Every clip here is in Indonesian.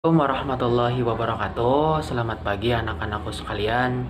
Assalamualaikum warahmatullahi wabarakatuh. Selamat pagi anak-anakku sekalian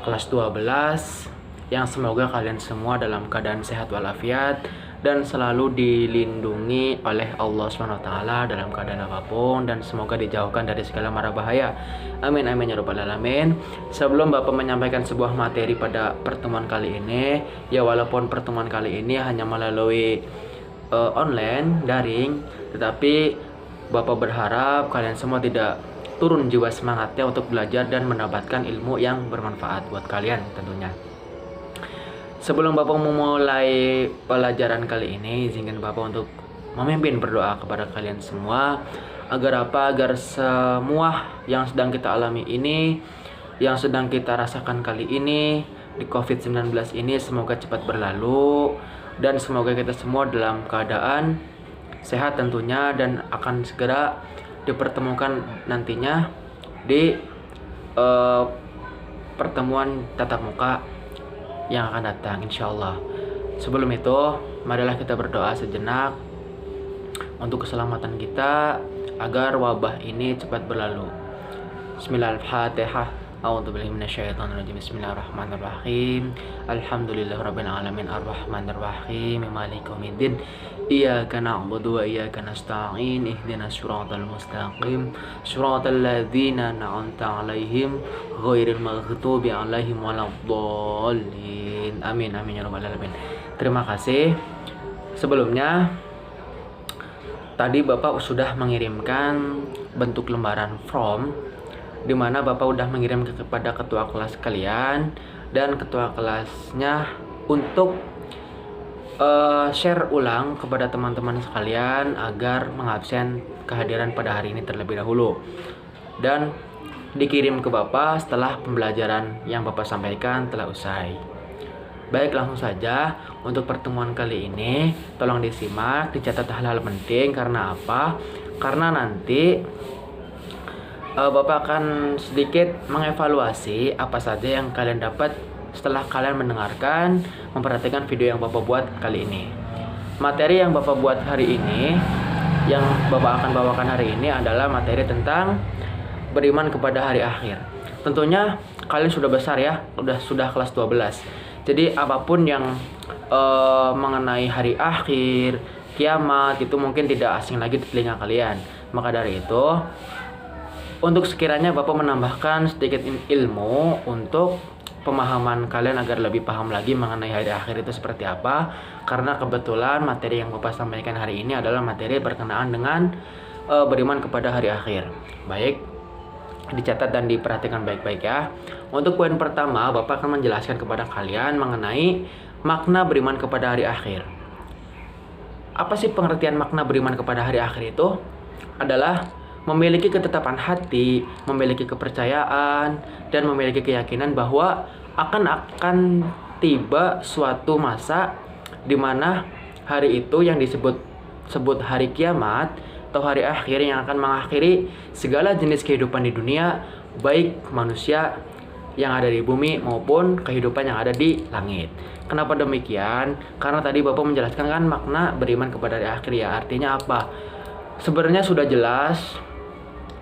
kelas 12 yang semoga kalian semua dalam keadaan sehat walafiat dan selalu dilindungi oleh Allah SWT dalam keadaan apapun, dan semoga dijauhkan dari segala mara bahaya. Amin amin ya rabbal alamin. Sebelum Bapak menyampaikan sebuah materi pada pertemuan kali ini, ya walaupun pertemuan kali ini hanya melalui online daring, tetapi Bapak berharap kalian semua tidak turun jiwa semangatnya untuk belajar dan mendapatkan ilmu yang bermanfaat buat kalian tentunya. Sebelum Bapak memulai pelajaran kali ini, izinkan Bapak untuk memimpin berdoa kepada kalian semua. Agar apa? Agar semua yang sedang kita alami ini, yang sedang kita rasakan kali ini di COVID-19 ini, semoga cepat berlalu, dan semoga kita semua dalam keadaan sehat tentunya, dan akan segera dipertemukan nantinya di pertemuan tatap muka yang akan datang insyaallah. Sebelum itu, marilah kita berdoa sejenak untuk keselamatan kita agar wabah ini cepat berlalu. Bismillahirrahmanirrahim. A'udzubillahi minasyaitonirrajim. Bismillahirrahmanirrahim. Alhamdulillahirabbil alamin arrahmanirrahim maliki yaumiddin. Iyyaka na'budu wa iyyaka nasta'in. Ihdinas siratal mustaqim. Shiratal ladzina an'amta 'alaihim ghairil maghdubi 'alaihim waladdallin. Amin amin ya rabbal alamin. Terima kasih. Sebelumnya tadi Bapak sudah mengirimkan bentuk lembaran form, di mana Bapak udah mengirim kepada ketua kelas kalian, dan ketua kelasnya untuk share ulang kepada teman-teman sekalian agar mengabsen kehadiran pada hari ini terlebih dahulu, dan dikirim ke Bapak setelah pembelajaran yang Bapak sampaikan telah usai. Baik, langsung saja untuk pertemuan kali ini tolong disimak, dicatat hal-hal penting. Karena apa? Karena nanti Bapak akan sedikit mengevaluasi apa saja yang kalian dapat setelah kalian mendengarkan, memperhatikan video yang Bapak buat kali ini. Materi yang Bapak buat hari ini, yang Bapak akan bawakan hari ini adalah materi tentang beriman kepada hari akhir. Tentunya kalian sudah besar ya, sudah kelas 12. Jadi apapun yang mengenai hari akhir, kiamat, itu mungkin tidak asing lagi di telinga kalian. Maka dari itu, untuk sekiranya Bapak menambahkan sedikit ilmu untuk pemahaman kalian agar lebih paham lagi mengenai hari akhir itu seperti apa. Karena kebetulan materi yang Bapak sampaikan hari ini adalah materi berkenaan dengan beriman kepada hari akhir. Baik, dicatat dan diperhatikan baik-baik ya. Untuk poin pertama, Bapak akan menjelaskan kepada kalian mengenai makna beriman kepada hari akhir. Apa sih pengertian makna beriman kepada hari akhir itu? Adalah memiliki ketetapan hati, memiliki kepercayaan, dan memiliki keyakinan bahwa akan tiba suatu masa di mana hari itu yang disebut hari kiamat atau hari akhir, yang akan mengakhiri segala jenis kehidupan di dunia, baik manusia yang ada di bumi maupun kehidupan yang ada di langit. Kenapa demikian? Karena tadi Bapak menjelaskan kan makna beriman kepada hari akhir ya. Artinya apa? Sebenarnya sudah jelas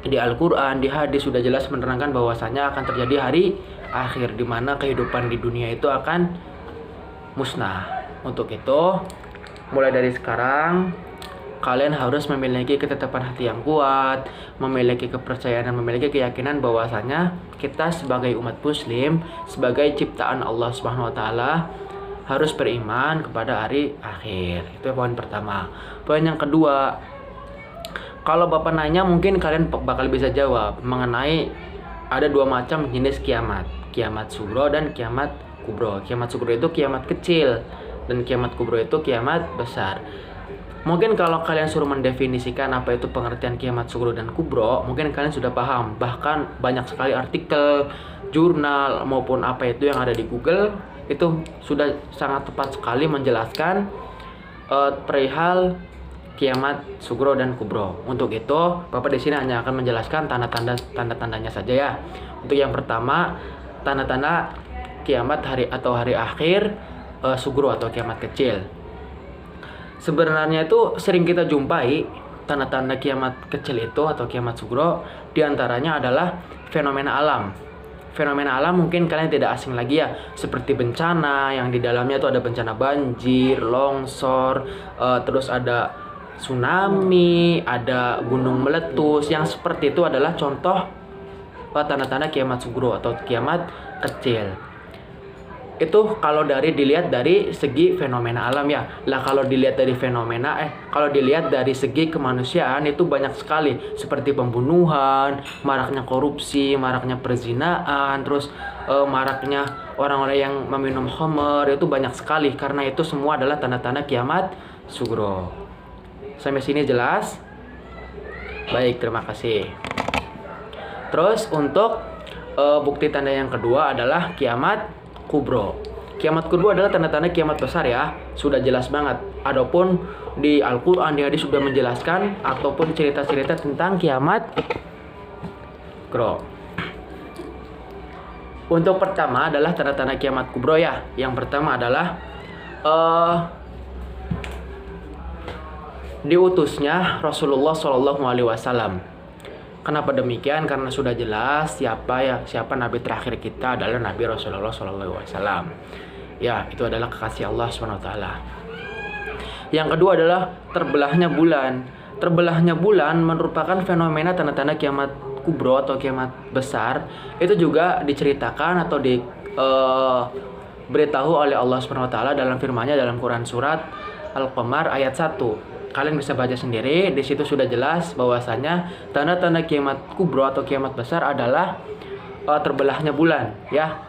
di Al-Quran, di hadis sudah jelas menerangkan bahwasanya akan terjadi hari akhir, di mana kehidupan di dunia itu akan musnah. Untuk itu, mulai dari sekarang kalian harus memiliki ketetapan hati yang kuat, memiliki kepercayaan dan memiliki keyakinan bahwasanya kita sebagai umat muslim, sebagai ciptaan Allah Subhanahu wa taala, harus beriman kepada hari akhir. Itu poin pertama. Poin yang kedua, kalau Bapak nanya mungkin kalian bakal bisa jawab mengenai ada dua macam jenis kiamat. Kiamat sugro dan kiamat kubro. Kiamat sugro itu kiamat kecil, dan kiamat kubro itu kiamat besar. Mungkin kalau kalian suruh mendefinisikan apa itu pengertian kiamat sugro dan kubro, mungkin kalian sudah paham. Bahkan banyak sekali artikel, jurnal, maupun apa itu yang ada di Google, itu sudah sangat tepat sekali menjelaskan perihal kiamat sugro dan kubro. Untuk itu, Bapak di sini hanya akan menjelaskan tanda-tandanya saja ya. Untuk yang pertama, tanda-tanda kiamat hari akhir sugro atau kiamat kecil. Sebenarnya itu sering kita jumpai tanda-tanda kiamat kecil itu atau kiamat sugro diantaranya adalah fenomena alam. Fenomena alam mungkin kalian tidak asing lagi ya, seperti bencana yang di dalamnya itu ada bencana banjir, longsor, terus ada tsunami, ada gunung meletus. Yang seperti itu adalah contoh tanda-tanda kiamat sugro atau kiamat kecil. Itu kalau dilihat dari segi fenomena alam ya. Lah kalau dilihat dari kalau dilihat dari segi kemanusiaan itu banyak sekali, seperti pembunuhan, maraknya korupsi, maraknya perzinaan, terus maraknya orang-orang yang meminum khamr, itu banyak sekali. Karena itu semua adalah tanda-tanda kiamat sugro. Sampai sini jelas? Baik, terima kasih. Terus untuk bukti tanda yang kedua adalah kiamat kubro. Kiamat kubro adalah tanda-tanda kiamat besar ya. Sudah jelas banget. Adapun di Al-Quran, di hadis sudah menjelaskan ataupun cerita-cerita tentang kiamat kubro. Untuk pertama adalah tanda-tanda kiamat kubro ya. Yang pertama adalah diutusnya Rasulullah SAW. Kenapa demikian? Karena sudah jelas siapa nabi terakhir kita adalah Nabi Rasulullah SAW. Ya, itu adalah kekasih Allah SWT. Yang kedua adalah terbelahnya bulan. Terbelahnya bulan merupakan fenomena tanda-tanda kiamat kubro atau kiamat besar. Itu juga diceritakan atau diberitahu oleh Allah SWT dalam firman-Nya dalam Quran surat Al-Qamar ayat 1. Kalian bisa baca sendiri, di situ sudah jelas bahwasanya tanda-tanda kiamat kubro atau kiamat besar adalah terbelahnya bulan ya.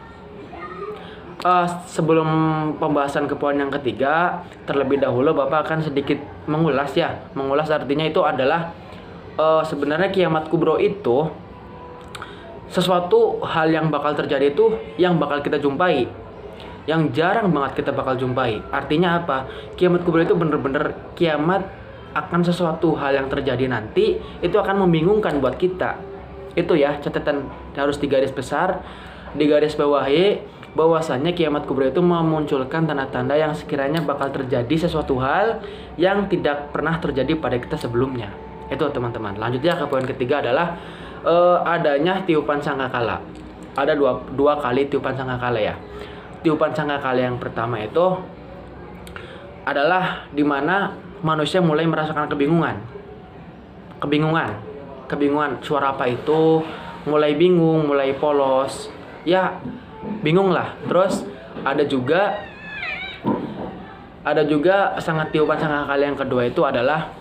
Sebelum pembahasan ke poin yang ketiga, terlebih dahulu Bapak akan sedikit mengulas ya. Mengulas artinya itu adalah sebenarnya kiamat kubro itu sesuatu hal yang bakal terjadi itu yang bakal kita jumpai, yang jarang banget kita bakal jumpai. Artinya apa? Kiamat kubro itu bener-bener kiamat akan sesuatu hal yang terjadi nanti, itu akan membingungkan buat kita. Itu ya, catatan harus digaris besar, digaris bawahi bahwasannya kiamat kubro itu memunculkan tanda-tanda yang sekiranya bakal terjadi sesuatu hal yang tidak pernah terjadi pada kita sebelumnya. Itu teman-teman. Lanjutnya ke poin ketiga adalah adanya tiupan sangkakala. Ada dua kali tiupan sangkakala ya. Tiupan sangkakala yang pertama itu adalah dimana manusia mulai merasakan kebingungan. Suara apa itu? Mulai bingung, mulai polos. Ya, bingung lah. Terus ada juga tiupan sangkakala yang kedua itu adalah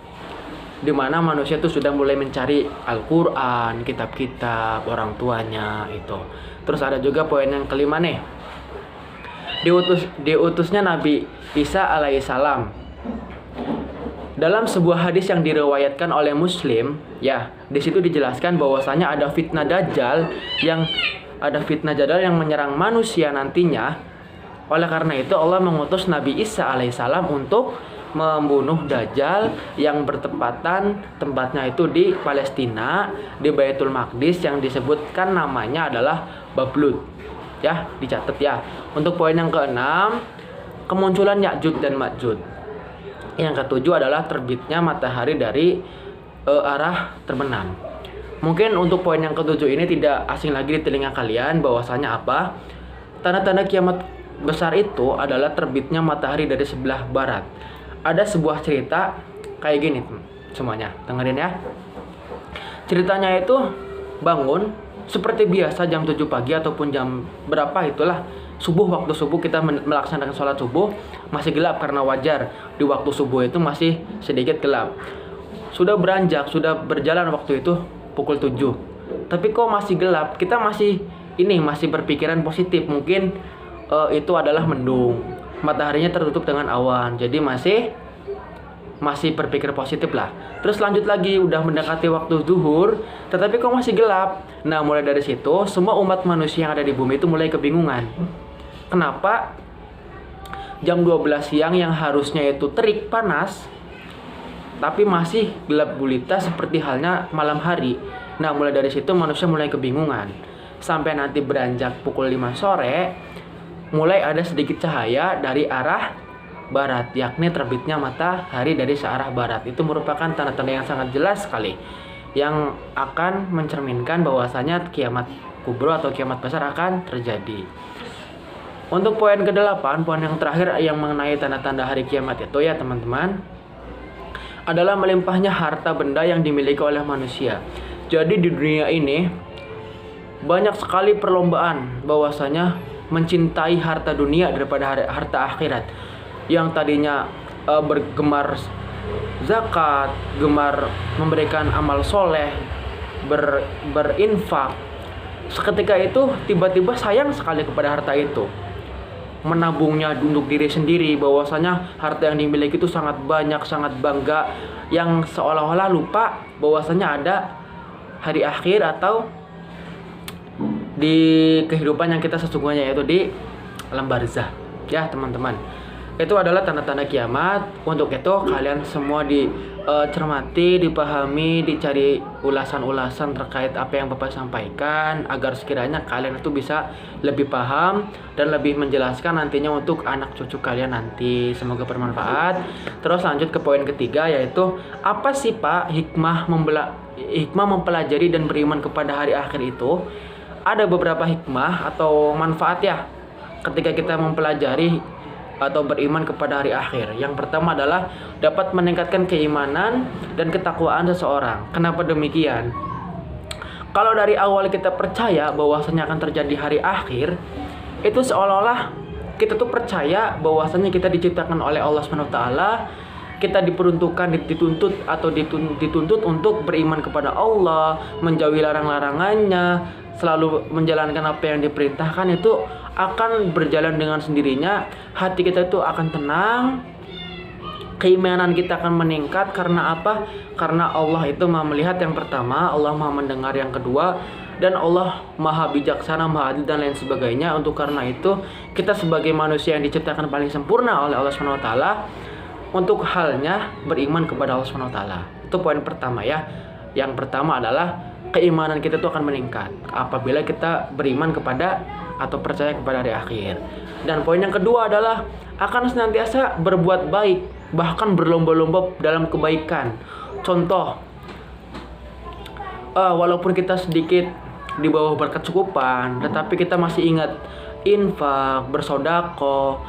dimana manusia itu sudah mulai mencari Al-Quran, kitab-kitab orang tuanya itu. Terus ada juga poin yang kelima nih. Diutusnya Nabi Isa alaihissalam. Dalam sebuah hadis yang diriwayatkan oleh Muslim, ya, di situ dijelaskan bahwasanya ada fitnah dajjal yang menyerang manusia nantinya. Oleh karena itu Allah mengutus Nabi Isa alaihissalam untuk membunuh dajjal yang bertepatan tempatnya itu di Palestina, di Baitul Maqdis yang disebutkan namanya adalah Bablut. Ya, dicatat ya. Untuk poin yang keenam, kemunculan Ya'juj dan Ma'juj. Yang ketujuh adalah terbitnya matahari dari arah terbenam. Mungkin untuk poin yang ketujuh ini tidak asing lagi di telinga kalian bahwasanya apa? Tanda-tanda kiamat besar itu adalah terbitnya matahari dari sebelah barat. Ada sebuah cerita kayak gini semuanya, dengerin ya. Ceritanya itu bangun seperti biasa jam 7 pagi ataupun jam berapa itulah, waktu subuh kita melaksanakan sholat subuh, masih gelap karena wajar di waktu subuh itu masih sedikit gelap. Sudah berjalan waktu itu pukul 7, tapi kok masih gelap. Kita masih berpikiran positif, mungkin itu adalah mendung, mataharinya tertutup dengan awan, jadi masih berpikir positif lah. Terus lanjut lagi, udah mendekati waktu zuhur, tetapi kok masih gelap. Nah, mulai dari situ semua umat manusia yang ada di bumi itu mulai kebingungan. Kenapa jam 12 siang yang harusnya itu terik panas, tapi masih gelap gulita seperti halnya malam hari. Nah, mulai dari situ manusia mulai kebingungan. Sampai nanti beranjak pukul 5 sore, mulai ada sedikit cahaya dari arah barat, yakni terbitnya matahari dari searah barat. Itu merupakan tanda-tanda yang sangat jelas sekali yang akan mencerminkan bahwasanya kiamat kubro atau kiamat besar akan terjadi. Untuk poin ke-8, poin yang terakhir yang mengenai tanda-tanda hari kiamat itu ya teman-teman, adalah melimpahnya harta benda yang dimiliki oleh manusia. Jadi di dunia ini banyak sekali perlombaan bahwasanya mencintai harta dunia daripada harta akhirat. Yang tadinya bergemar zakat, gemar memberikan amal soleh, berinfak, seketika itu tiba-tiba sayang sekali kepada harta itu, menabungnya untuk diri sendiri, bahwasanya harta yang dimiliki itu sangat banyak, sangat bangga, yang seolah-olah lupa bahwasanya ada hari akhir atau di kehidupan yang kita sesungguhnya, yaitu di alam barzah. Ya teman-teman, itu adalah tanda-tanda kiamat. Untuk itu kalian semua dicermati, dipahami, dicari ulasan-ulasan terkait apa yang Bapak sampaikan, agar sekiranya kalian itu bisa lebih paham dan lebih menjelaskan nantinya untuk anak cucu kalian nanti. Semoga bermanfaat. Terus lanjut ke poin ketiga, yaitu apa sih Pak hikmah mempelajari dan beriman kepada hari akhir itu? Ada beberapa hikmah atau manfaat ya ketika kita mempelajari atau beriman kepada hari akhir. Yang pertama adalah dapat meningkatkan keimanan dan ketakwaan seseorang. Kenapa demikian? Kalau dari awal kita percaya bahwasanya akan terjadi hari akhir, itu seolah-olah kita tuh percaya bahwasanya kita diciptakan oleh Allah SWT, kita diperuntukkan, dituntut untuk beriman kepada Allah, menjauhi larang-larangannya, selalu menjalankan apa yang diperintahkan. Itu akan berjalan dengan sendirinya. Hati kita itu akan tenang, keimanan kita akan meningkat. Karena apa? Karena Allah itu maha melihat, yang pertama, Allah maha mendengar yang kedua, dan Allah maha bijaksana, maha adil, dan lain sebagainya. Untuk karena itu kita sebagai manusia yang diciptakan paling sempurna oleh Allah SWT, untuk halnya beriman kepada Allah SWT. Itu poin pertama ya. Yang pertama adalah keimanan kita itu akan meningkat apabila kita beriman kepada atau percaya kepada hari akhir. Dan poin yang kedua adalah akan senantiasa berbuat baik, bahkan berlomba-lomba dalam kebaikan. Contoh, walaupun kita sedikit di bawah berkecukupan, tetapi kita masih ingat infak, bersodako,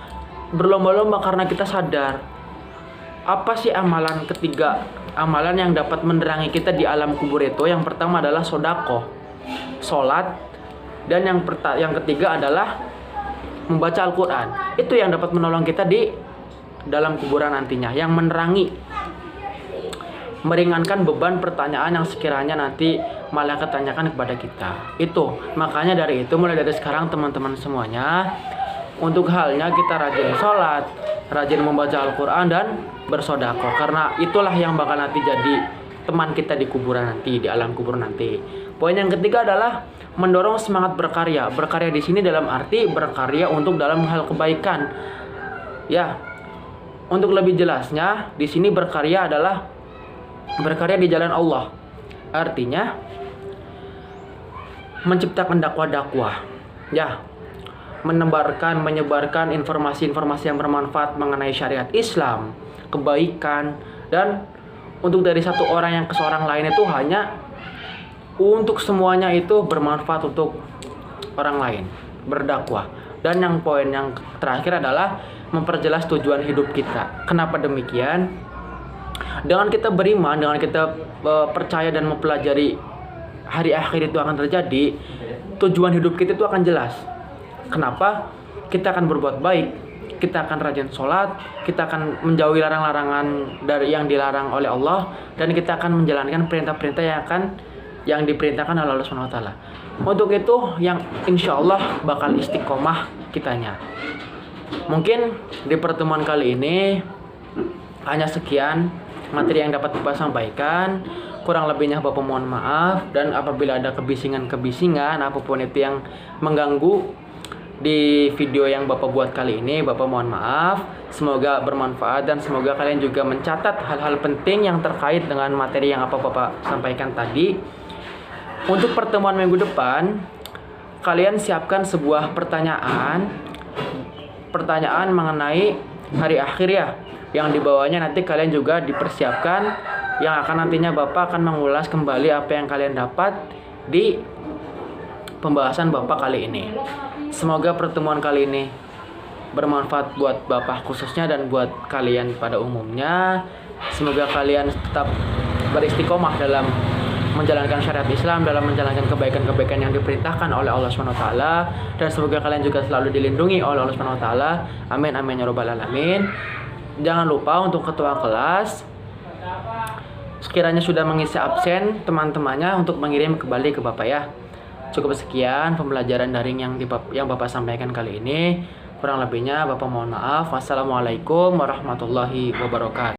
berlomba-lomba karena kita sadar apa sih amalan ketiga, amalan yang dapat menerangi kita di alam kubur itu. Yang pertama adalah sodako, sholat, dan yang ketiga adalah membaca Al-Quran. Itu yang dapat menolong kita di dalam kuburan nantinya, yang menerangi, meringankan beban pertanyaan yang sekiranya nanti malaikat tanyakan kepada kita. Itu makanya dari itu, mulai dari sekarang teman-teman semuanya, untuk halnya kita rajin sholat, rajin membaca Al-Quran, dan bersodako, karena itulah yang bakal nanti jadi teman kita di kuburan nanti, di alam kubur nanti. Poin yang ketiga adalah mendorong semangat berkarya. Berkarya di sini dalam arti berkarya untuk dalam hal kebaikan. Ya, untuk lebih jelasnya di sini berkarya adalah berkarya di jalan Allah. Artinya menciptakan dakwah-dakwah. Ya, menyebarkan informasi-informasi yang bermanfaat mengenai syariat Islam, kebaikan, dan untuk dari satu orang yang ke seorang lain itu hanya untuk semuanya itu bermanfaat untuk orang lain, berdakwah. Dan yang poin yang terakhir adalah memperjelas tujuan hidup kita. Kenapa demikian? Dengan kita beriman, dengan kita percaya dan mempelajari hari akhir itu akan terjadi, tujuan hidup kita itu akan jelas. Kenapa? Kita akan berbuat baik, kita akan rajin sholat, kita akan menjauhi larang-larangan dari yang dilarang oleh Allah, dan kita akan menjalankan perintah-perintah yang diperintahkan oleh Allah SWT. Untuk itu yang insya Allah bakal istiqomah kitanya. Mungkin di pertemuan kali ini hanya sekian materi yang dapat Bapak sampaikan. Kurang lebihnya Bapak mohon maaf, dan apabila ada kebisingan apapun itu yang mengganggu di video yang Bapak buat kali ini, Bapak mohon maaf. Semoga bermanfaat dan semoga kalian juga mencatat hal-hal penting yang terkait dengan materi yang apa Bapak sampaikan tadi. Untuk pertemuan minggu depan, kalian siapkan sebuah pertanyaan mengenai hari akhir ya, yang dibawanya nanti kalian juga dipersiapkan, yang akan nantinya Bapak akan mengulas kembali apa yang kalian dapat di pembahasan Bapak kali ini. Semoga pertemuan kali ini bermanfaat buat Bapak khususnya dan buat kalian pada umumnya. Semoga kalian tetap beristiqomah dalam menjalankan syariat Islam, dalam menjalankan kebaikan-kebaikan yang diperintahkan oleh Allah SWT, dan semoga kalian juga selalu dilindungi oleh Allah SWT. Amin amin ya robbal alamin. Jangan lupa untuk ketua kelas, sekiranya sudah mengisi absen teman-temannya, untuk mengirim kembali ke Bapak ya. Cukup sekian pembelajaran daring yang Bapak sampaikan kali ini. Kurang lebihnya Bapak mohon maaf. Wassalamualaikum warahmatullahi wabarakatuh.